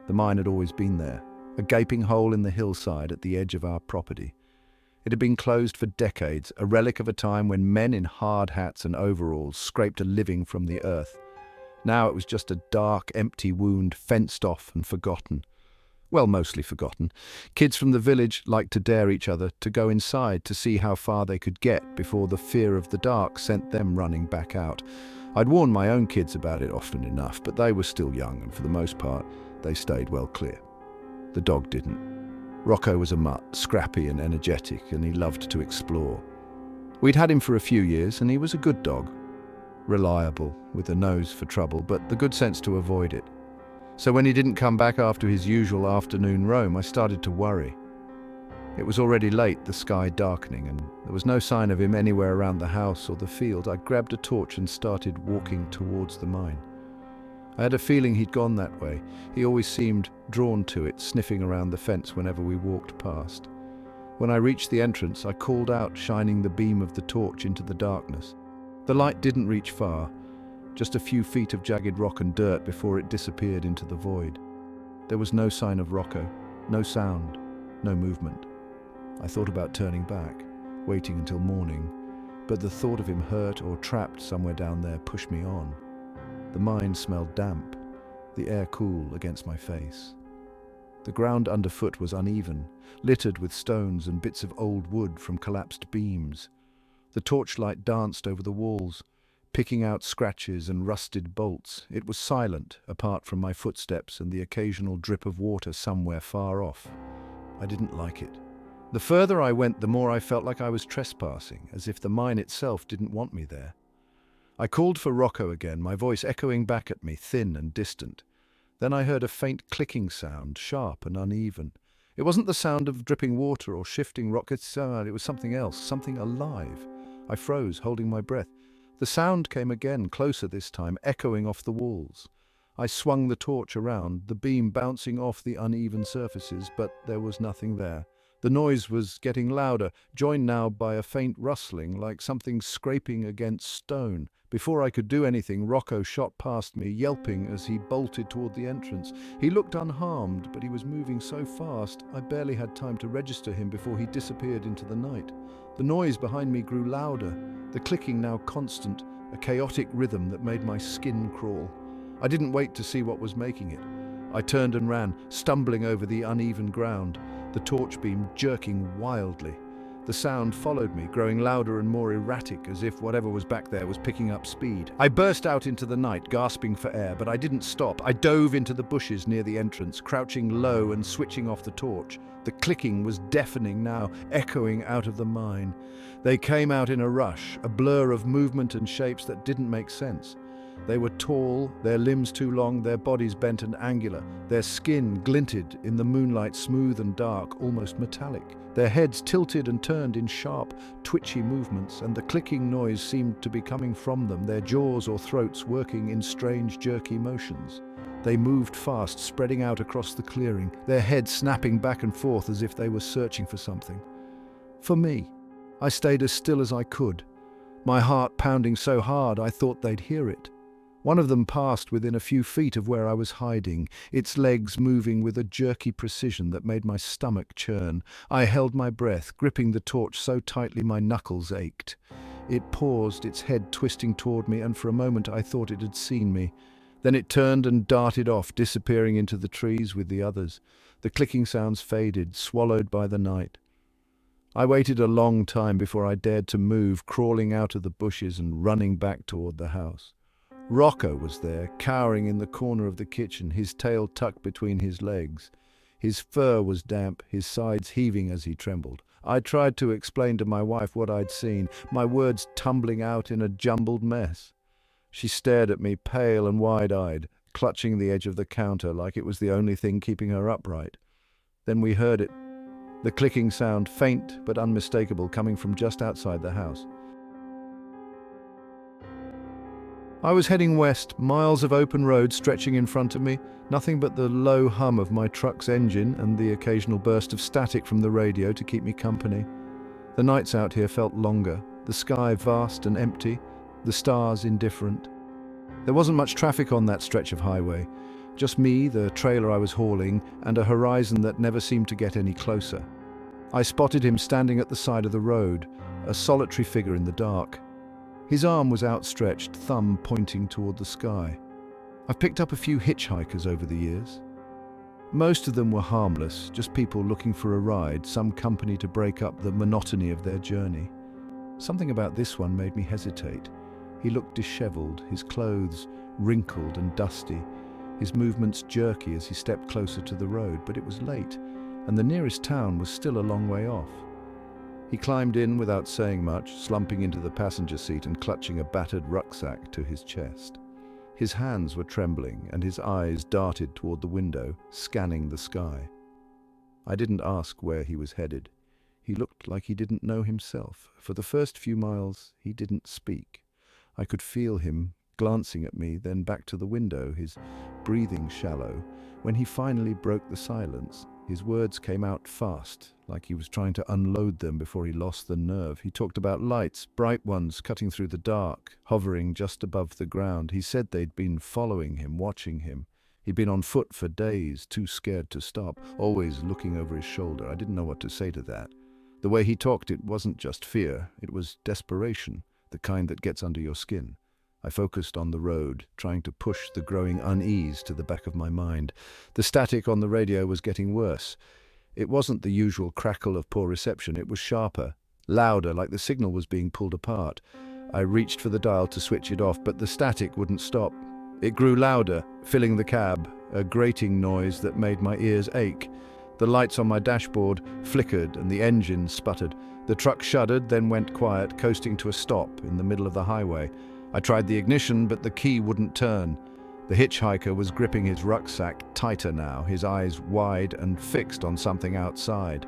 The mine had always been there, a gaping hole in the hillside at the edge of our property. It had been closed for decades, a relic of a time when men in hard hats and overalls scraped a living from the earth. Now it was just a dark, empty wound, fenced off and forgotten. Well, mostly forgotten. Kids from the village liked to dare each other to go inside to see how far they could get before the fear of the dark sent them running back out. I'd warned my own kids about it often enough, but they were still young, and for the most part, they stayed well clear. The dog didn't. Rocco was a mutt, scrappy and energetic, and he loved to explore. We'd had him for a few years, and he was a good dog. Reliable, with a nose for trouble, but the good sense to avoid it. So when he didn't come back after his usual afternoon roam, I started to worry. It was already late, the sky darkening, and there was no sign of him anywhere around the house or the field. I grabbed a torch and started walking towards the mine. I had a feeling he'd gone that way. He always seemed drawn to it, sniffing around the fence whenever we walked past. When I reached the entrance, I called out, shining the beam of the torch into the darkness. The light didn't reach far, just a few feet of jagged rock and dirt before it disappeared into the void. There was no sign of Rocco, no sound, no movement. I thought about turning back, waiting until morning, but the thought of him hurt or trapped somewhere down there pushed me on. The mine smelled damp, the air cool against my face. The ground underfoot was uneven, littered with stones and bits of old wood from collapsed beams. The torchlight danced over the walls, picking out scratches and rusted bolts. It was silent, apart from my footsteps and the occasional drip of water somewhere far off. I didn't like it. The further I went, the more I felt like I was trespassing, as if the mine itself didn't want me there. I called for Rocco again, my voice echoing back at me, thin and distant. Then I heard a faint clicking sound, sharp and uneven. It wasn't the sound of dripping water or shifting rock. It was something else, something alive. I froze, holding my breath. The sound came again, closer this time, echoing off the walls. I swung the torch around, the beam bouncing off the uneven surfaces, but there was nothing there. The noise was getting louder, joined now by a faint rustling, like something scraping against stone. Before I could do anything, Rocco shot past me, yelping as he bolted toward the entrance. He looked unharmed, but he was moving so fast, I barely had time to register him before he disappeared into the night. The noise behind me grew louder, the clicking now constant, a chaotic rhythm that made my skin crawl. I didn't wait to see what was making it. I turned and ran, stumbling over the uneven ground, the torch beam jerking wildly. The sound followed me, growing louder and more erratic, as if whatever was back there was picking up speed. I burst out into the night, gasping for air, but I didn't stop. I dove into the bushes near the entrance, crouching low and switching off the torch. The clicking was deafening now, echoing out of the mine. They came out in a rush, a blur of movement and shapes that didn't make sense. They were tall, their limbs too long, their bodies bent and angular. Their skin glinted in the moonlight, smooth and dark, almost metallic. Their heads tilted and turned in sharp, twitchy movements, and the clicking noise seemed to be coming from them, their jaws or throats working in strange, jerky motions. They moved fast, spreading out across the clearing, their heads snapping back and forth as if they were searching for something. For me, I stayed as still as I could, my heart pounding so hard I thought they'd hear it. One of them passed within a few feet of where I was hiding, its legs moving with a jerky precision that made my stomach churn. I held my breath, gripping the torch so tightly my knuckles ached. It paused, its head twisting toward me, and for a moment I thought it had seen me. Then it turned and darted off, disappearing into the trees with the others. The clicking sounds faded, swallowed by the night. I waited a long time before I dared to move, crawling out of the bushes and running back toward the house. Rocco was there, cowering in the corner of the kitchen, his tail tucked between his legs. His fur was damp, his sides heaving as he trembled. I tried to explain to my wife what I'd seen, my words tumbling out in a jumbled mess. She stared at me, pale and wide-eyed, clutching the edge of the counter like it was the only thing keeping her upright. Then we heard it, the clicking sound, faint but unmistakable, coming from just outside the house. I was heading west, miles of open road stretching in front of me, nothing but the low hum of my truck's engine and the occasional burst of static from the radio to keep me company. The nights out here felt longer, the sky vast and empty, the stars indifferent. There wasn't much traffic on that stretch of highway. Just me, the trailer I was hauling, and a horizon that never seemed to get any closer. I spotted him standing at the side of the road, a solitary figure in the dark. His arm was outstretched, thumb pointing toward the sky. I've picked up a few hitchhikers over the years. Most of them were harmless, just people looking for a ride, some company to break up the monotony of their journey. Something about this one made me hesitate. He looked disheveled, his clothes wrinkled and dusty, his movements jerky as he stepped closer to the road, but it was late, and the nearest town was still a long way off. He climbed in without saying much, slumping into the passenger seat and clutching a battered rucksack to his chest. His hands were trembling, and his eyes darted toward the window, scanning the sky. I didn't ask where he was headed. He looked like he didn't know himself. For the first few miles, he didn't speak. I could feel him glancing at me, then back to the window, his breathing shallow. When he finally broke the silence, his words came out fast, like he was trying to unload them before he lost the nerve. He talked about lights, bright ones cutting through the dark, hovering just above the ground. He said they'd been following him, watching him. He'd been on foot for days, too scared to stop, always looking over his shoulder. I didn't know what to say to that. The way he talked, it wasn't just fear, it was desperation, the kind that gets under your skin. I focused on the road, trying to push the growing unease to the back of my mind. The static on the radio was getting worse. It wasn't the usual crackle of poor reception, it was sharper, louder, like the signal was being pulled apart. I reached for the dial to switch it off, but the static wouldn't stop. It grew louder, filling the cab, a grating noise that made my ears ache. The lights on my dashboard flickered and the engine sputtered. The truck shuddered, then went quiet, coasting to a stop in the middle of the highway. I tried the ignition, but the key wouldn't turn. The hitchhiker was gripping his rucksack tighter now, his eyes wide and fixed on something outside.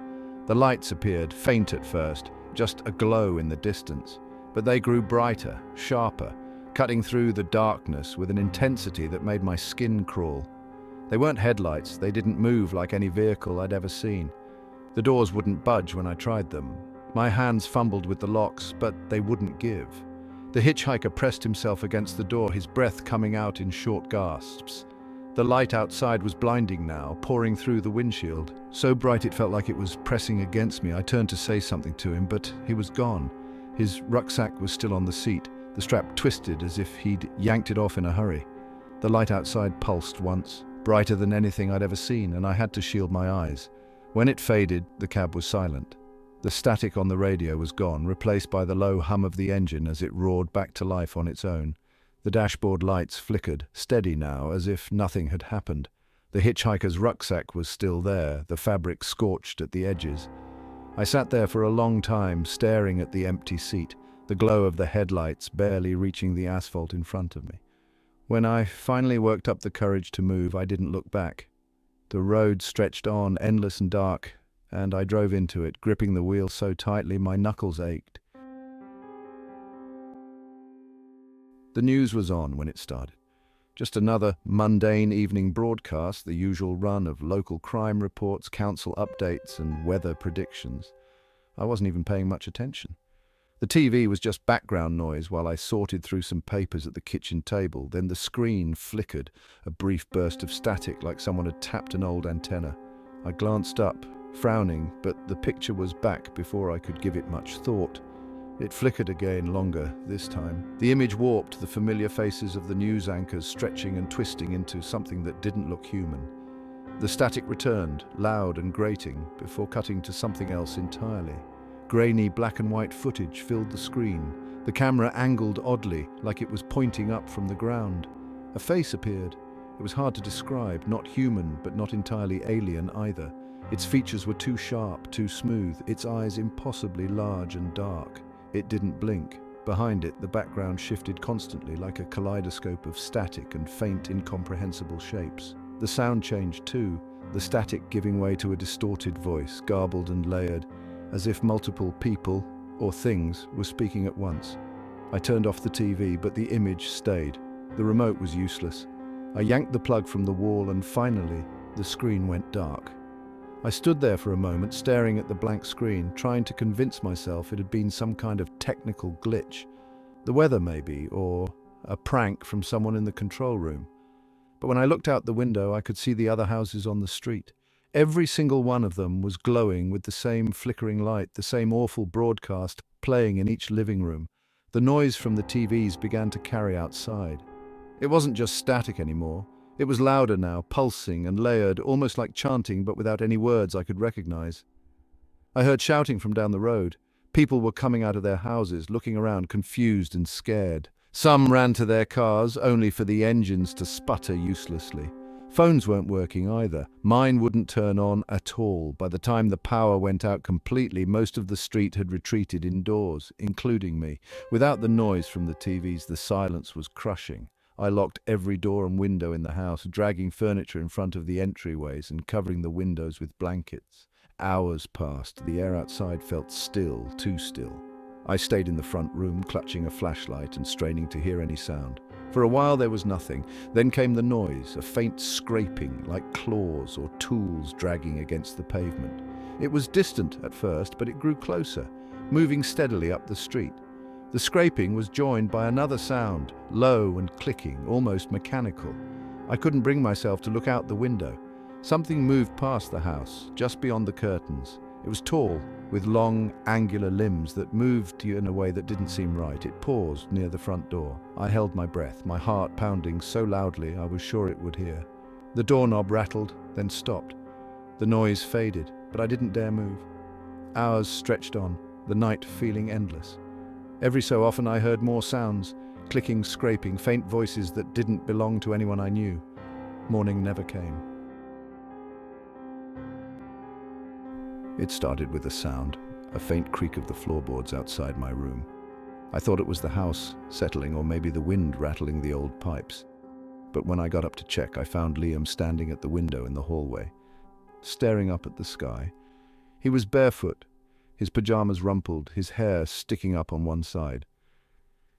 The lights appeared, faint at first, just a glow in the distance. But they grew brighter, sharper, cutting through the darkness with an intensity that made my skin crawl. They weren't headlights, they didn't move like any vehicle I'd ever seen. The doors wouldn't budge when I tried them. My hands fumbled with the locks, but they wouldn't give. The hitchhiker pressed himself against the door, his breath coming out in short gasps. The light outside was blinding now, pouring through the windshield. So bright it felt like it was pressing against me. I turned to say something to him, but he was gone. His rucksack was still on the seat, the strap twisted as if he'd yanked it off in a hurry. The light outside pulsed once, brighter than anything I'd ever seen, and I had to shield my eyes. When it faded, the cab was silent. The static on the radio was gone, replaced by the low hum of the engine as it roared back to life on its own. The dashboard lights flickered, steady now, as if nothing had happened. The hitchhiker's rucksack was still there, the fabric scorched at the edges. I sat there for a long time, staring at the empty seat, the glow of the headlights barely reaching the asphalt in front of me. When I finally worked up the courage to move, I didn't look back. The road stretched on, endless and dark, and I drove into it, gripping the wheel so tightly my knuckles ached. The news was on when it started. Just another mundane evening broadcast, the usual run of local crime reports, council updates, and weather predictions. I wasn't even paying much attention. The TV was just background noise while I sorted through some papers at the kitchen table. Then the screen flickered, a brief burst of static like someone had tapped an old antenna. I glanced up, frowning, but the picture was back before I could give it much thought. It flickered again, longer this time. The image warped, the familiar faces of the news anchors stretching and twisting into something that didn't look human. The static returned, loud and grating, before cutting to something else entirely. Grainy black and white footage filled the screen. The camera angled oddly, like it was pointing up from the ground. A face appeared. It was hard to describe, not human, but not entirely alien either. Its features were too sharp, too smooth, its eyes impossibly large and dark. It didn't blink. Behind it, the background shifted constantly, like a kaleidoscope of static and faint, incomprehensible shapes. The sound changed too, the static giving way to a distorted voice, garbled and layered, as if multiple people, or things, were speaking at once. I turned off the TV, but the image stayed. The remote was useless. I yanked the plug from the wall, and finally, the screen went dark. I stood there for a moment, staring at the blank screen, trying to convince myself it had been some kind of technical glitch. The weather maybe, or a prank from someone in the control room. But when I looked out the window, I could see the other houses on the street. Every single one of them was glowing with the same flickering light, the same awful broadcast playing in each living room. The noise from the TVs began to carry outside. It wasn't just static anymore. It was louder now, pulsing and layered, almost like chanting, but without any words I could recognize. I heard shouting from down the road. People were coming out of their houses, looking around, confused and scared. Some ran to their cars, only for the engines to sputter uselessly. Phones weren't working either. Mine wouldn't turn on at all. By the time the power went out completely, most of the street had retreated indoors, including me. Without the noise from the TVs, the silence was crushing. I locked every door and window in the house, dragging furniture in front of the entryways and covering the windows with blankets. Hours passed. The air outside felt still, too still. I stayed in the front room, clutching a flashlight and straining to hear any sound. For a while there was nothing. Then came the noise, a faint scraping, like claws or tools dragging against the pavement. It was distant at first, but it grew closer, moving steadily up the street. The scraping was joined by another sound, low and clicking, almost mechanical. I couldn't bring myself to look out the window. Something moved past the house, just beyond the curtains. It was tall, with long, angular limbs that moved in a way that didn't seem right. It paused near the front door. I held my breath, my heart pounding so loudly I was sure it would hear. The doorknob rattled, then stopped. The noise faded, but I didn't dare move. Hours stretched on, the night feeling endless. Every so often I heard more sounds, clicking, scraping, faint voices that didn't belong to anyone I knew. Morning never came. It started with a sound, a faint creak of the floorboards outside my room. I thought it was the house settling or maybe the wind rattling the old pipes. But when I got up to check, I found Liam standing at the window in the hallway, staring up at the sky. He was barefoot, his pajamas rumpled, his hair sticking up on one side.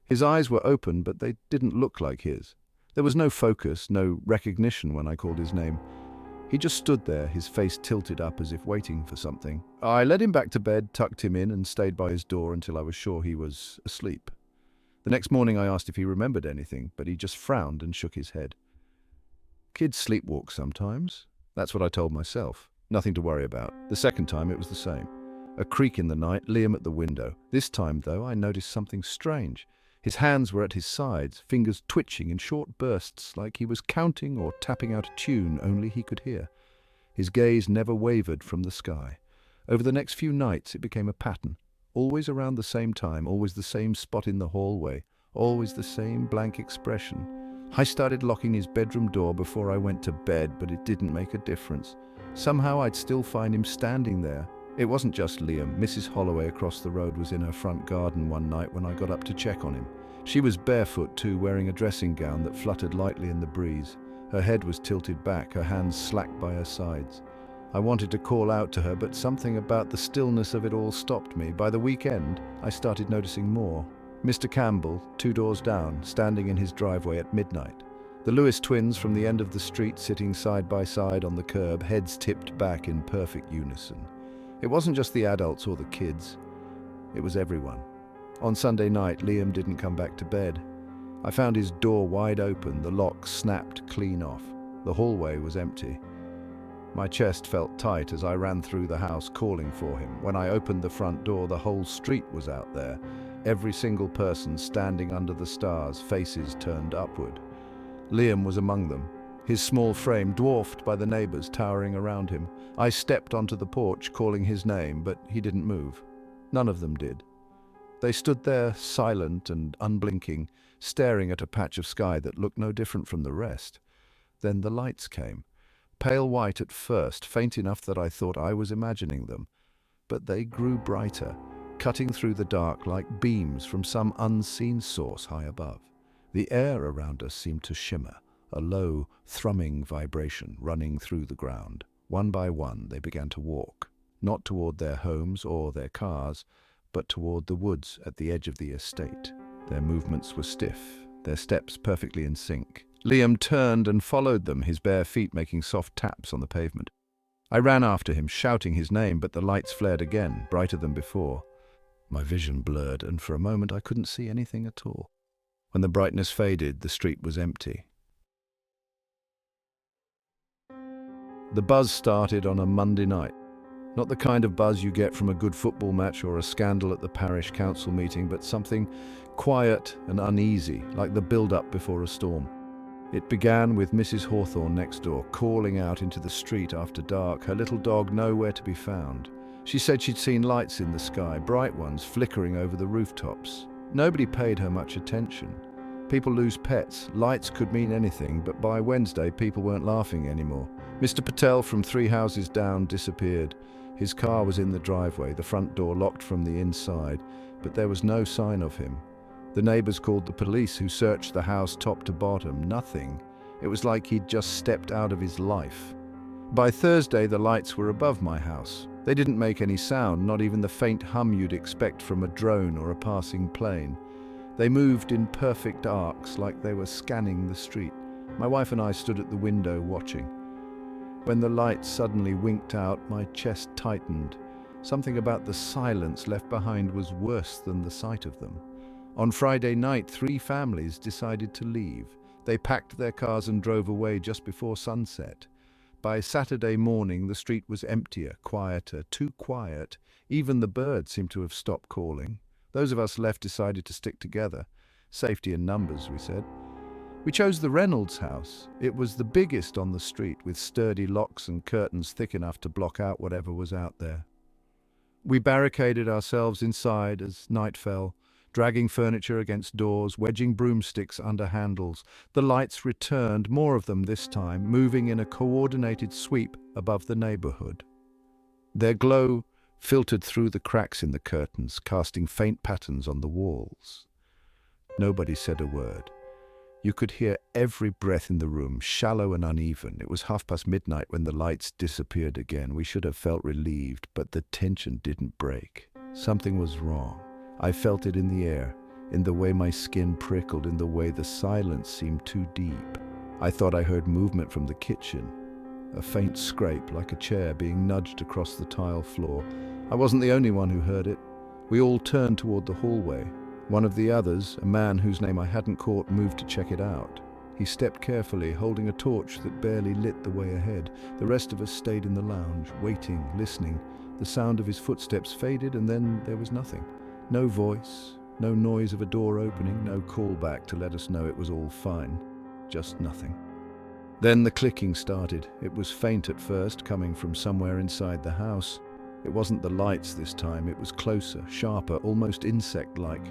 His eyes were open, but they didn't look like his. There was no focus, no recognition when I called his name. He just stood there, his face tilted up as if waiting for something. I led him back to bed, tucked him in, and stayed by his door until I was sure he was asleep. The next morning I asked if he remembered anything, but he just frowned and shook his head. Kids sleepwalk sometimes. That's what I told myself. Nothing to worry about. The second time it was the same. A creak in the night, Liam at the window. This time, though, I noticed something strange. His hands were at his sides, fingers twitching in short bursts, like he was counting or tapping out a tune only he could hear. His gaze never wavered from the sky. Over the next few nights it became a pattern, always around the same time, always the same spot in the hallway, always the same blank expression. I started locking his bedroom door before I went to bed, but it didn't make a difference. Somehow I'd still find him standing there. It wasn't just Liam. Mrs. Holloway across the road was in her front garden one night when I got up to check on him. She was barefoot too, wearing a dressing gown that fluttered lightly in the breeze. Her head was tilted back, her hands slack by her sides. I wanted to call out to her, but something about the stillness of it all stopped me. By the weekend, I started noticing more. Mr. Campbell, 2 doors down, standing in his driveway at midnight. The Lewis twins from the end of the street sitting side by side on the curb, heads tipped back in perfect unison. It wasn't just the adults or the kids. It was everyone. On Sunday night, Liam didn't come back to bed. I found his door wide open, the lock snapped clean off. The hallway was empty. My chest felt tight as I ran through the house calling for him. When I opened the front door, the whole street was out there. Every single person standing under the stars, faces turned upward. Liam was among them, his small frame dwarfed by the neighbors towering around him. I stepped onto the porch calling his name, but he didn't move. None of them did. They stood there, silent and unblinking, staring at a patch of sky that looked no different from the rest. Then the lights came. Pale white at first, faint enough that I thought I was imagining them. But they grew brighter, cutting through the dark like beams from some unseen source high above. The air around us seemed to shimmer, a low, thrumming vibration running through the ground. One by one, they began to walk, not toward their homes or their cars, but toward the woods at the edge of the estate. Their movements were stiff, their steps perfectly in sync. Liam turned and followed them, his bare feet making soft taps on the pavement. I ran after him, shouting his name, but the lights flared again, brighter than before. My vision blurred, and for a moment I couldn't see anything at all. When the brightness faded, the street was empty. The buzz started on a Monday night. Not the kind of buzz you get from a good football match or a scandal at the parish council meeting, but something quiet and uneasy, like the build-up before a storm. It began with Mrs. Hawthorne next door, calling out into the street after dark, her little dog nowhere to be found. She said she'd seen lights in the sky, bright ones flickering over the rooftops. Nobody paid her much attention. People lose pets. Lights could mean anything, but by Wednesday, people weren't laughing anymore. Mr. Patel from 3 houses down disappeared. His car was in the driveway, the front door locked from the inside, but there was no sign of him. The neighbors called the police, who searched the house top to bottom. Nothing. It was like he'd just stepped out of his life. By Thursday, the lights were above my house. They didn't make any sound, not even the faint hum you'd expect from a drone or a passing plane. They moved in perfect arcs, like they were scanning the street. My wife and I stood at the window watching. When the lights suddenly winked out, my chest tightened. Something about the silence left behind was worse than the sight of them. On Friday night, 3 families decided to leave. They packed their cars and drove away just before sunset. By Saturday morning, the street was emptier, quieter, too quiet. Even the birds seemed to have stopped calling. Those of us left decided to stick together. Safety in numbers, we said. We chose the Reynolds house. It was the biggest on the street, with sturdy locks and curtains thick enough to block out whatever was out there. We barricaded ourselves inside as night fell, dragging furniture against doors, wedging broomsticks under handles. The lights returned, more of them this time, moving in a coordinated sweep above the neighborhood. Their glow filtered through the cracks in the curtains, casting faint patterns on the walls. Nobody said a word. You could hear every breath in the room, shallow and uneven. It was midnight when the lights disappeared again. We should have felt relieved, but the tension didn't break. Something was wrong. I felt it in the air, in the way my skin prickled, in the way the silence seemed too deep. I thought I heard movement from the kitchen, a faint scrape like a chair being nudged across the tile floor. I wasn't the only one who heard it. We all turned toward the hallway. One of the others, a man whose name I hadn't caught, moved to check it out. He stepped carefully, holding a torch that barely lit the way ahead. The rest of us stayed in the lounge, waiting, listening. The sound of his footsteps faded, and then there was nothing. No voice, no noise of a door opening, no call back to let us know it was all fine. Just nothing. Then the clicking started. It was faint at first, coming from somewhere inside the house. It wasn't the lights this time. It was closer, sharper, almost insect-like.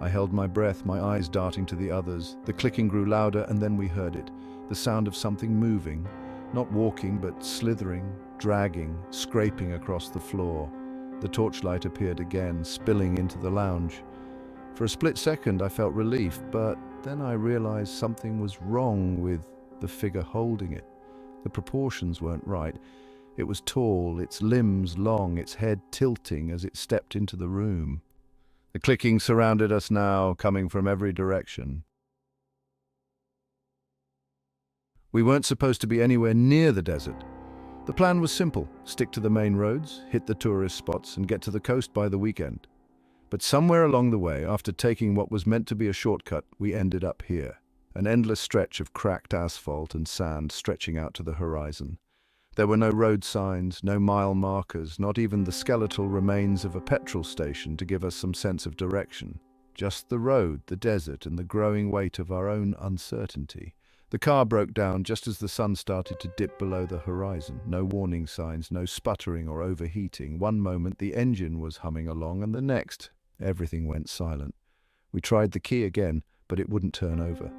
I held my breath, my eyes darting to the others. The clicking grew louder, and then we heard it. The sound of something moving, not walking, but slithering, dragging, scraping across the floor. The torchlight appeared again, spilling into the lounge. For a split second, I felt relief, but then I realized something was wrong with the figure holding it. The proportions weren't right. It was tall, its limbs long, its head tilting as it stepped into the room. The clicking surrounded us now, coming from every direction. We weren't supposed to be anywhere near the desert. The plan was simple: stick to the main roads, hit the tourist spots, and get to the coast by the weekend. But somewhere along the way, after taking what was meant to be a shortcut, we ended up here. An endless stretch of cracked asphalt and sand stretching out to the horizon. There were no road signs, no mile markers, not even the skeletal remains of a petrol station to give us some sense of direction. Just the road, the desert, and the growing weight of our own uncertainty. The car broke down just as the sun started to dip below the horizon. No warning signs, no sputtering or overheating. One moment the engine was humming along, and the next, everything went silent. We tried the key again, but it wouldn't turn over.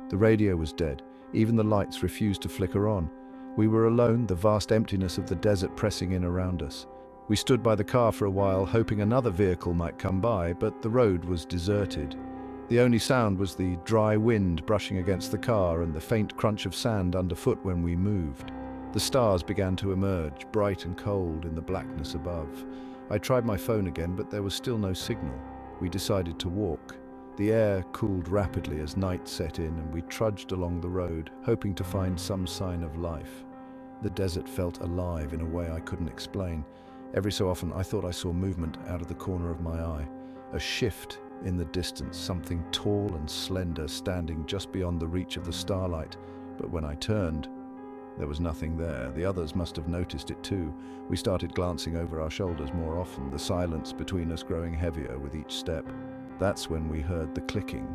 The radio was dead. Even the lights refused to flicker on. We were alone, the vast emptiness of the desert pressing in around us. We stood by the car for a while, hoping another vehicle might come by, but the road was deserted. The only sound was the dry wind brushing against the car and the faint crunch of sand underfoot when we moved. The stars began to emerge, bright and cold in the blackness above. I tried my phone again, but there was still no signal. We decided to walk. The air cooled rapidly as night set in, and we trudged along the road, hoping to find some sign of life. The desert felt alive in a way I couldn't explain. Every so often I thought I saw movement out of the corner of my eye. A shift in the distance, something tall and slender standing just beyond the reach of the starlight. But when I turned, There was nothing there. The others must have noticed it too. We started glancing over our shoulders more often, the silence between us growing heavier with each step. That's when we heard the clicking.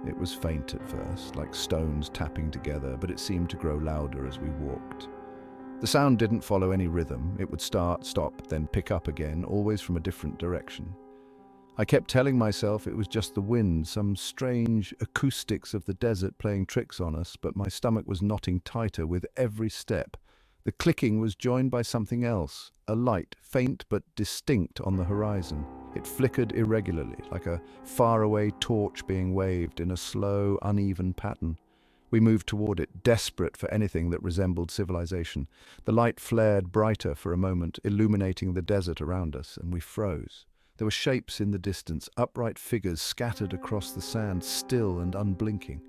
It was faint at first, like stones tapping together, but it seemed to grow louder as we walked. The sound didn't follow any rhythm. It would start, stop, then pick up again, always from a different direction. I kept telling myself it was just the wind, some strange acoustics of the desert playing tricks on us, but my stomach was knotting tighter with every step. The clicking was joined by something else, a light, faint but distinct on the horizon. It flickered irregularly, like a faraway torch being waved in a slow, uneven pattern. We moved toward it, desperate for anything that resembled civilization. The light flared brighter for a moment, illuminating the desert around us, and we froze. There were shapes in the distance, upright figures scattered across the sand, still and unblinking.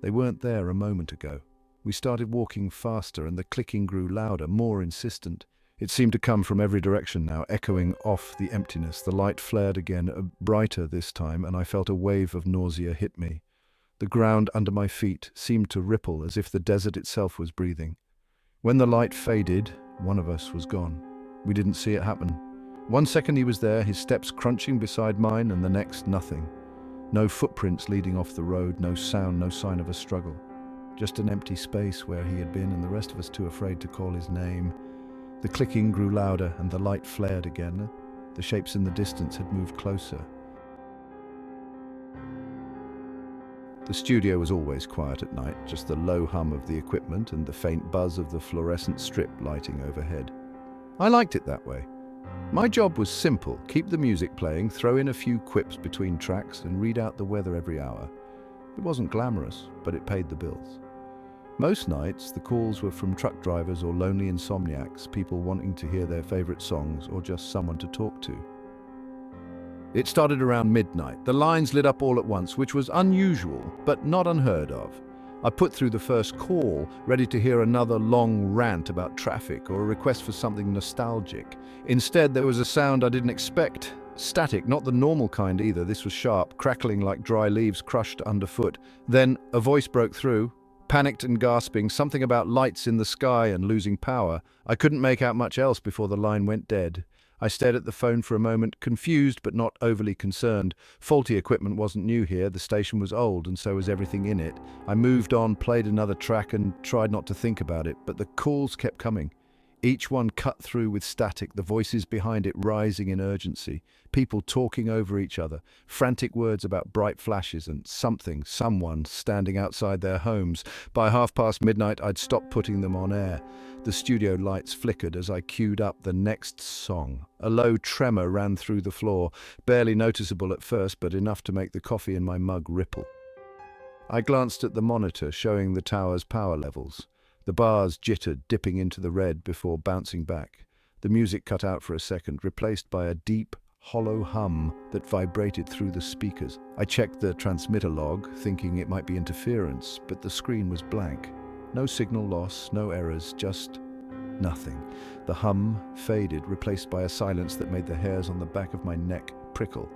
They weren't there a moment ago. We started walking faster, and the clicking grew louder, more insistent. It seemed to come from every direction now, echoing off the emptiness. The light flared again, brighter this time, and I felt a wave of nausea hit me. The ground under my feet seemed to ripple as if the desert itself was breathing. When the light faded, one of us was gone. We didn't see it happen. 1 second he was there, his steps crunching beside mine, and the next, nothing. No footprints leading off the road, no sound, no sign of a struggle. Just an empty space where he had been, and the rest of us too afraid to call his name. The clicking grew louder, and the light flared again. The shapes in the distance had moved closer. The studio was always quiet at night, just the low hum of the equipment and the faint buzz of the fluorescent strip lighting overhead. I liked it that way. My job was simple: keep the music playing, throw in a few quips between tracks, and read out the weather every hour. It wasn't glamorous, but it paid the bills. Most nights, the calls were from truck drivers or lonely insomniacs, people wanting to hear their favorite songs or just someone to talk to. It started around midnight. The lines lit up all at once, which was unusual, but not unheard of. I put through the first call, ready to hear another long rant about traffic or a request for something nostalgic. Instead, there was a sound I didn't expect. Static, not the normal kind either. This was sharp, crackling like dry leaves crushed underfoot. Then a voice broke through, panicked and gasping, something about lights in the sky and losing power. I couldn't make out much else before the line went dead. I stared at the phone for a moment, confused but not overly concerned. Faulty equipment wasn't new here, the station was old and so was everything in it. I moved on, played another track and tried not to think about it, but the calls kept coming. Each one cut through with static, the voices behind it rising in urgency, people talking over each other, frantic words about bright flashes and someone standing outside their homes. By midnight, I'd stopped putting them on air. The studio lights flickered as I queued up the next song. A low tremor ran through the floor, barely noticeable at first, but enough to make the coffee in my mug ripple. I glanced at the monitor showing the tower's power levels. The bars jittered, dipping into the red before bouncing back. The music cut out for a second, replaced by a deep, hollow hum that vibrated through the speakers. I checked the transmitter log, thinking it might be interference, but the screen was blank. No signal loss, no errors, just nothing. The hum faded, replaced by a silence that made the hairs on the back of my neck prickle.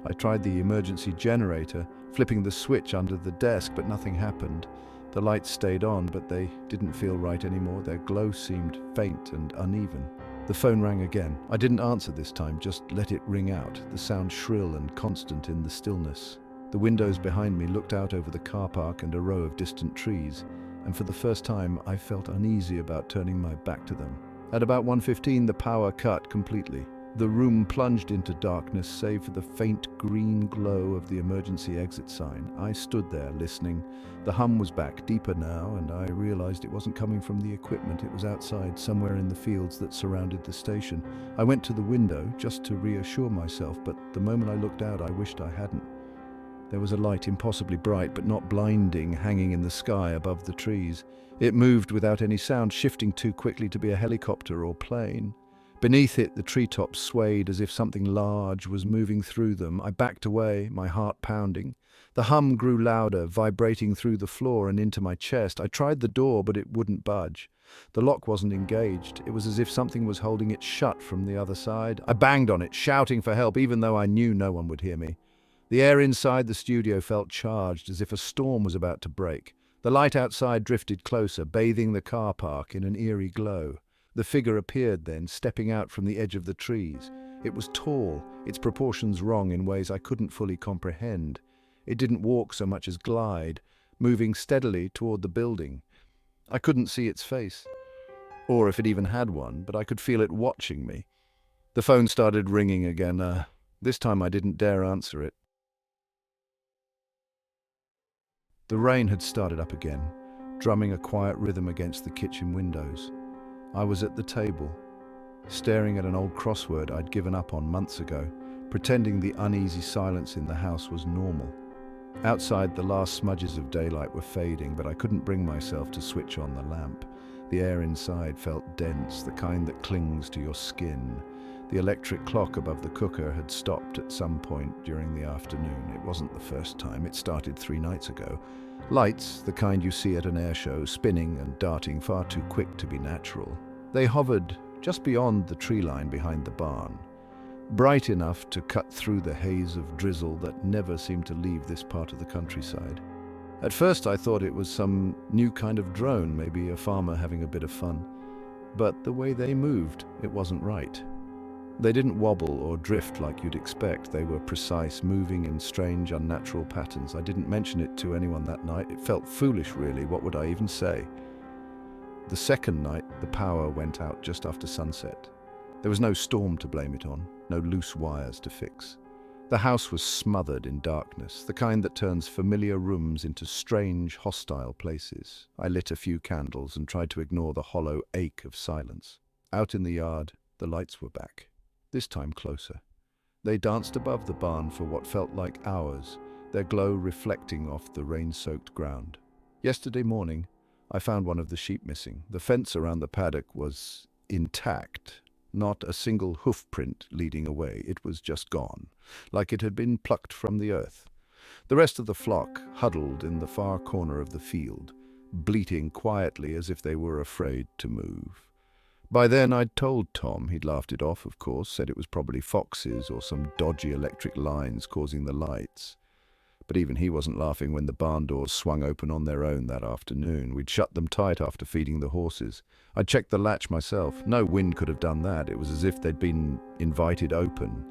I tried the emergency generator, flipping the switch under the desk, but nothing happened. The lights stayed on, but they didn't feel right anymore. Their glow seemed faint and uneven. The phone rang again. I didn't answer this time, just let it ring out, the sound shrill and constant in the stillness. The windows behind me looked out over the car park and a row of distant trees, and for the first time I felt uneasy about turning my back to them. At about 1:15, the power cut completely. The room plunged into darkness, save for the faint green glow of the emergency exit sign. I stood there, listening. The hum was back, deeper now, and I realized it wasn't coming from the equipment. It was outside, somewhere in the fields that surrounded the station. I went to the window, just to reassure myself, but the moment I looked out, I wished I hadn't. There was a light, impossibly bright, but not blinding, hanging in the sky above the trees. It moved without any sound, shifting too quickly to be a helicopter or plane. Beneath it, the treetops swayed as if something large was moving through them. I backed away, my heart pounding. The hum grew louder, vibrating through the floor and into my chest. I tried the door, but it wouldn't budge. The lock wasn't engaged. It was as if something was holding it shut from the other side. I banged on it, shouting for help, even though I knew no one would hear me. The air inside the studio felt charged, as if a storm was about to break. The light outside drifted closer, bathing the car park in an eerie glow. The figure appeared then, stepping out from the edge of the trees. It was tall, its proportions wrong in ways I couldn't fully comprehend. It didn't walk so much as glide, moving steadily toward the building. I couldn't see its face, or if it even had one, but I could feel it watching me. The phone started ringing again. This time I didn't dare answer it. The rain had started up again, drumming a quiet rhythm against the kitchen windows. I was at the table, staring at an old crossword I'd given up on months ago, pretending the uneasy silence in the house was normal. Outside, the last smudges of daylight were fading, but I couldn't bring myself to switch on the lamp. The air inside felt dense, the kind that clings to your skin. The electric clock above the cooker had stopped at some point during the afternoon. It wasn't the first time, it started 3 nights ago. Lights, the kind you see at an air show, spinning and darting far too quick to be natural. They hovered just beyond the tree line behind the barn, bright enough to cut through the haze of drizzle that never seemed to leave this part of the countryside. At first I thought it was some new kind of drone, maybe a farmer having a bit of fun. But the way they moved, it wasn't right. They didn't wobble or drift like you'd expect. They were precise, moving in strange, unnatural patterns. I didn't mention it to anyone that night. It felt foolish, really. What would I even say? The second night, the power went out just after sunset. There was no storm to blame it on, no loose wires to fix. The house was smothered in darkness, the kind that turns familiar rooms into strange, hostile places. I lit a few candles and tried to ignore the hollow ache of silence. Out in the yard, the lights were back, this time closer. They danced above the barn for what felt like hours, their glow reflecting off the rain-soaked ground. Yesterday morning, I found one of the sheep missing. The fence around the paddock was intact. Not a single hoof print leading away. It was just gone, like it had been plucked from the earth. The rest of the flock huddled in the far corner of the field, bleating quietly as if they were afraid to move. By then I'd told Tom. He'd laughed it off, of course, said it was probably foxes or some dodgy electric lines causing the lights. But even he wasn't laughing when the barn doors swung open on their own that afternoon. We'd shut them tight after feeding the horses. I'd checked the latch myself. No wind could have done that. It was as if they'd been invited open.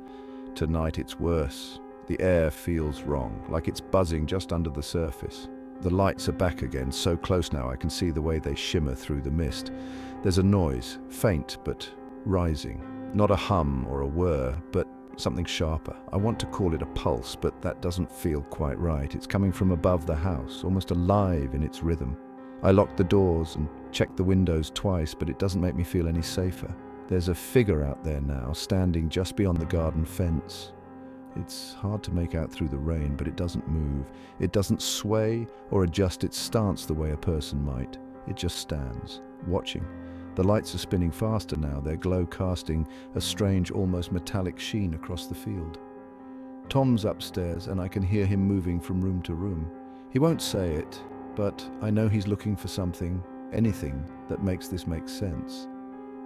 Tonight it's worse. The air feels wrong, like it's buzzing just under the surface. The lights are back again, so close now I can see the way they shimmer through the mist. There's a noise, faint but rising. Not a hum or a whir, but something sharper. I want to call it a pulse, but that doesn't feel quite right. It's coming from above the house, almost alive in its rhythm. I locked the doors and checked the windows twice, but it doesn't make me feel any safer. There's a figure out there now, standing just beyond the garden fence. It's hard to make out through the rain, but it doesn't move. It doesn't sway or adjust its stance the way a person might. It just stands, watching. The lights are spinning faster now, their glow casting a strange, almost metallic sheen across the field. Tom's upstairs, and I can hear him moving from room to room. He won't say it, but I know he's looking for something, anything, that makes this make sense.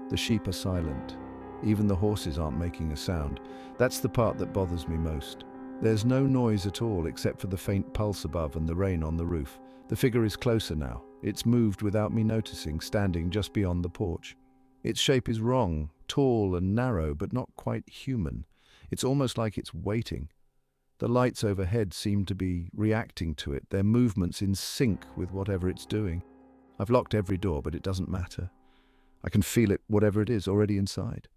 The sheep are silent. Even the horses aren't making a sound. That's the part that bothers me most. There's no noise at all except for the faint pulse above and the rain on the roof. The figure is closer now. It's moved without me noticing, standing just beyond the porch. Its shape is wrong, tall and narrow, but not quite human. It's almost like it's waiting. The lights overhead seem to be reacting to it, their movements in sync with whatever it's doing. I've locked every door, but it doesn't matter. I can feel it, whatever it is, already inside.